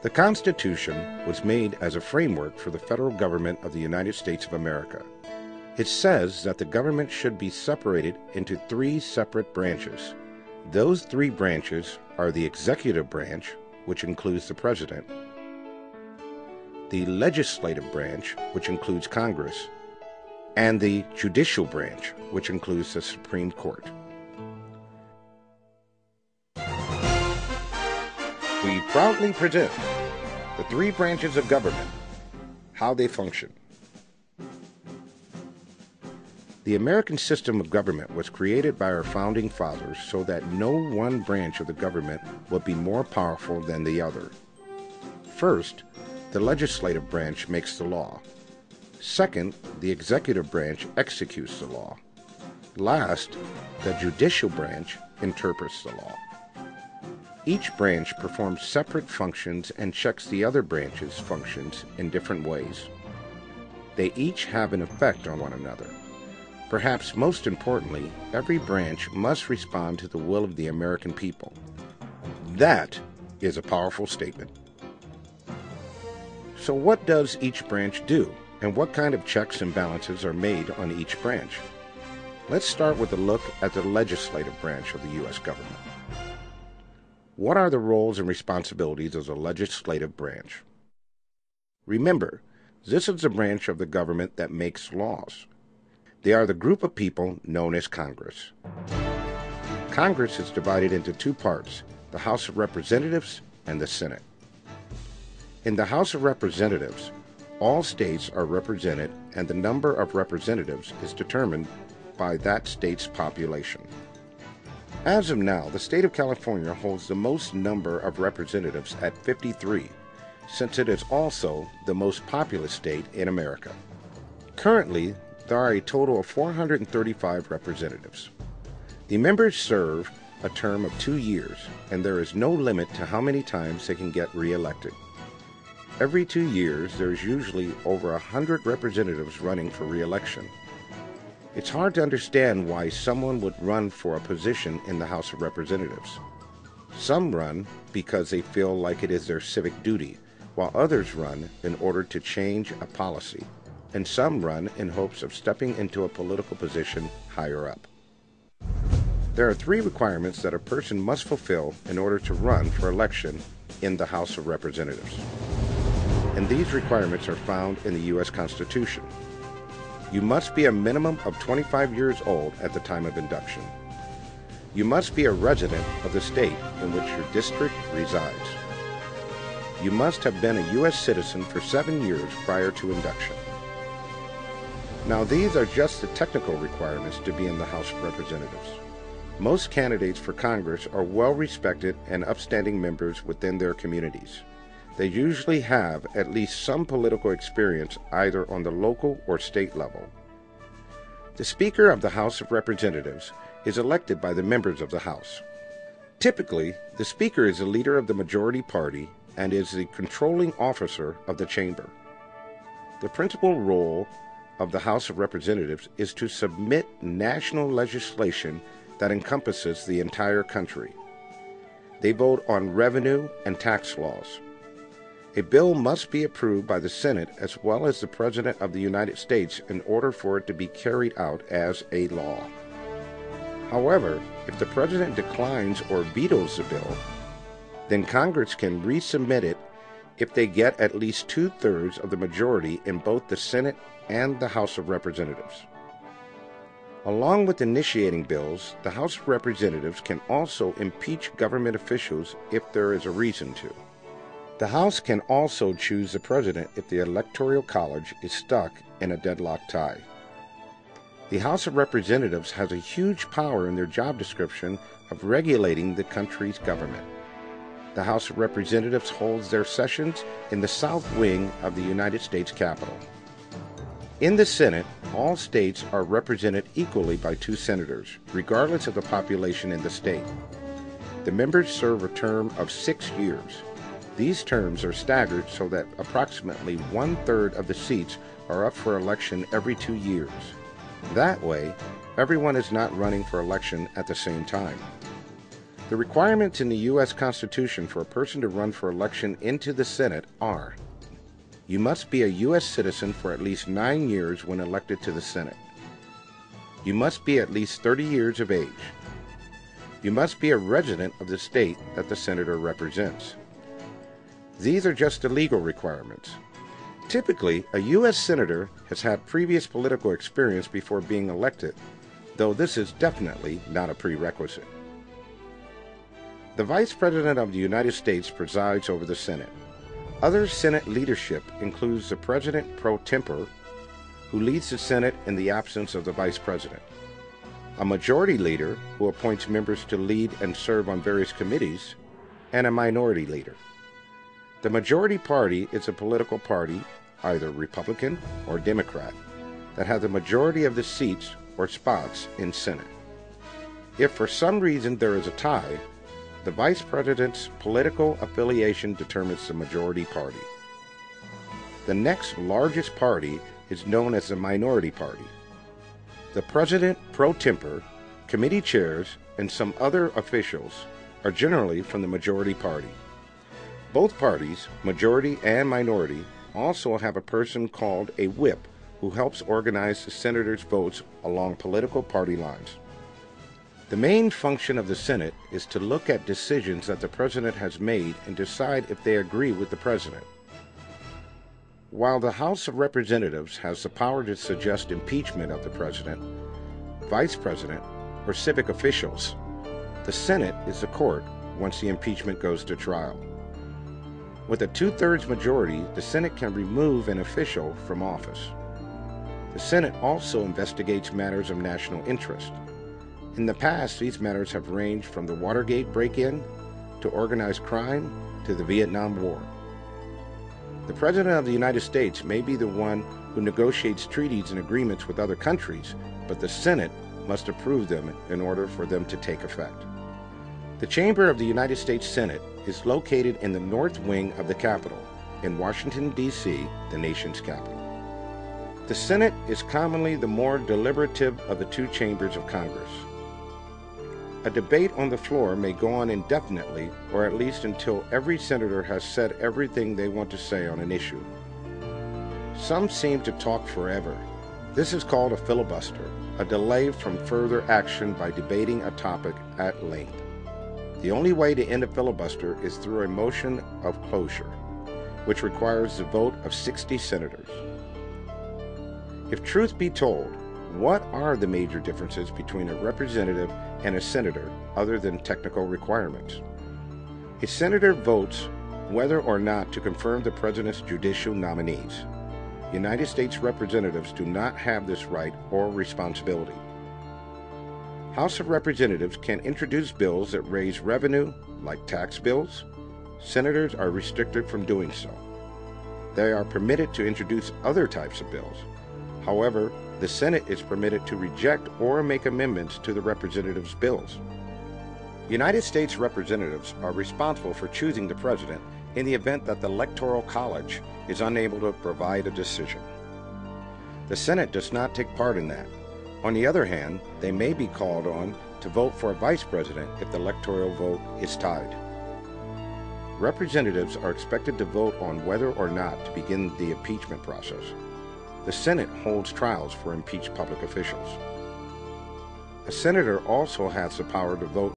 The Constitution was made as a framework for the federal government of the United States of America. It says that the government should be separated into three separate branches. Those three branches are the executive branch, which includes the president, the legislative branch, which includes Congress, and the judicial branch, which includes the Supreme Court. We proudly present the three branches of government, how they function. The American system of government was created by our founding fathers so that no one branch of the government would be more powerful than the other. First, the legislative branch makes the law. Second, the executive branch executes the law. Last, the judicial branch interprets the law. Each branch performs separate functions and checks the other branch's functions in different ways. They each have an effect on one another. Perhaps most importantly, every branch must respond to the will of the American people. That is a powerful statement. So what does each branch do, and what kind of checks and balances are made on each branch? Let's start with a look at the legislative branch of the U.S. government. What are the roles and responsibilities of the legislative branch? Remember, this is the branch of the government that makes laws. They are the group of people known as Congress. Congress is divided into two parts, the House of Representatives and the Senate. In the House of Representatives, all states are represented and the number of representatives is determined by that state's population. As of now, the state of California holds the most number of representatives at 53, since it is also the most populous state in America. Currently, there are a total of 435 representatives. The members serve a term of 2 years, and there is no limit to how many times they can get re-elected. Every 2 years, there is usually over 100 representatives running for re-election. It's hard to understand why someone would run for a position in the House of Representatives. Some run because they feel like it is their civic duty, while others run in order to change a policy, and some run in hopes of stepping into a political position higher up. There are three requirements that a person must fulfill in order to run for election in the House of Representatives. And these requirements are found in the U.S. Constitution. You must be a minimum of 25 years old at the time of induction. You must be a resident of the state in which your district resides. You must have been a U.S. citizen for 7 years prior to induction. Now, these are just the technical requirements to be in the House of Representatives. Most candidates for Congress are well-respected and upstanding members within their communities. They usually have at least some political experience either on the local or state level. The Speaker of the House of Representatives is elected by the members of the House. Typically, the Speaker is the leader of the majority party and is the controlling officer of the chamber. The principal role of the House of Representatives is to submit national legislation that encompasses the entire country. They vote on revenue and tax laws. A bill must be approved by the Senate as well as the President of the United States in order for it to be carried out as a law. However, if the President declines or vetoes the bill, then Congress can resubmit it if they get at least 2/3 of the majority in both the Senate and the House of Representatives. Along with initiating bills, the House of Representatives can also impeach government officials if there is a reason to. The House can also choose the President if the Electoral College is stuck in a deadlock tie. The House of Representatives has a huge power in their job description of regulating the country's government. The House of Representatives holds their sessions in the South Wing of the United States Capitol. In the Senate, all states are represented equally by 2 senators, regardless of the population in the state. The members serve a term of 6 years. These terms are staggered so that approximately 1/3 of the seats are up for election every 2 years. That way, everyone is not running for election at the same time. The requirements in the U.S. Constitution for a person to run for election into the Senate are: you must be a U.S. citizen for at least 9 years when elected to the Senate. You must be at least 30 years of age. You must be a resident of the state that the senator represents. These are just the legal requirements. Typically, a U.S. senator has had previous political experience before being elected, though this is definitely not a prerequisite. The Vice President of the United States presides over the Senate. Other Senate leadership includes the President pro tempore, who leads the Senate in the absence of the Vice President, a Majority Leader, who appoints members to lead and serve on various committees, and a Minority Leader. The Majority Party is a political party, either Republican or Democrat, that has the majority of the seats or spots in Senate. If for some reason there is a tie, the Vice President's political affiliation determines the majority party. The next largest party is known as the Minority Party. The President pro tempore, committee chairs, and some other officials are generally from the majority party. Both parties, majority and minority, also have a person called a whip who helps organize the senators' votes along political party lines. The main function of the Senate is to look at decisions that the President has made and decide if they agree with the President. While the House of Representatives has the power to suggest impeachment of the President, Vice President, or civic officials, the Senate is the court once the impeachment goes to trial. With a 2/3 majority, the Senate can remove an official from office. The Senate also investigates matters of national interest. In the past, these matters have ranged from the Watergate break-in to organized crime to the Vietnam War. The President of the United States may be the one who negotiates treaties and agreements with other countries, but the Senate must approve them in order for them to take effect. The chamber of the United States Senate is located in the north wing of the Capitol, in Washington, D.C., the nation's capital. The Senate is commonly the more deliberative of the two chambers of Congress. A debate on the floor may go on indefinitely, or at least until every senator has said everything they want to say on an issue. Some seem to talk forever. This is called a filibuster, a delay from further action by debating a topic at length. The only way to end a filibuster is through a motion of cloture, which requires the vote of 60 senators. If truth be told, what are the major differences between a representative and a senator other than technical requirements? A senator votes whether or not to confirm the president's judicial nominees. United States representatives do not have this right or responsibility. House of Representatives can introduce bills that raise revenue, like tax bills. Senators are restricted from doing so. They are permitted to introduce other types of bills. However, the Senate is permitted to reject or make amendments to the representatives' bills. United States representatives are responsible for choosing the president in the event that the Electoral College is unable to provide a decision. The Senate does not take part in that. On the other hand, they may be called on to vote for a vice president if the electoral vote is tied. Representatives are expected to vote on whether or not to begin the impeachment process. The Senate holds trials for impeached public officials. A senator also has the power to vote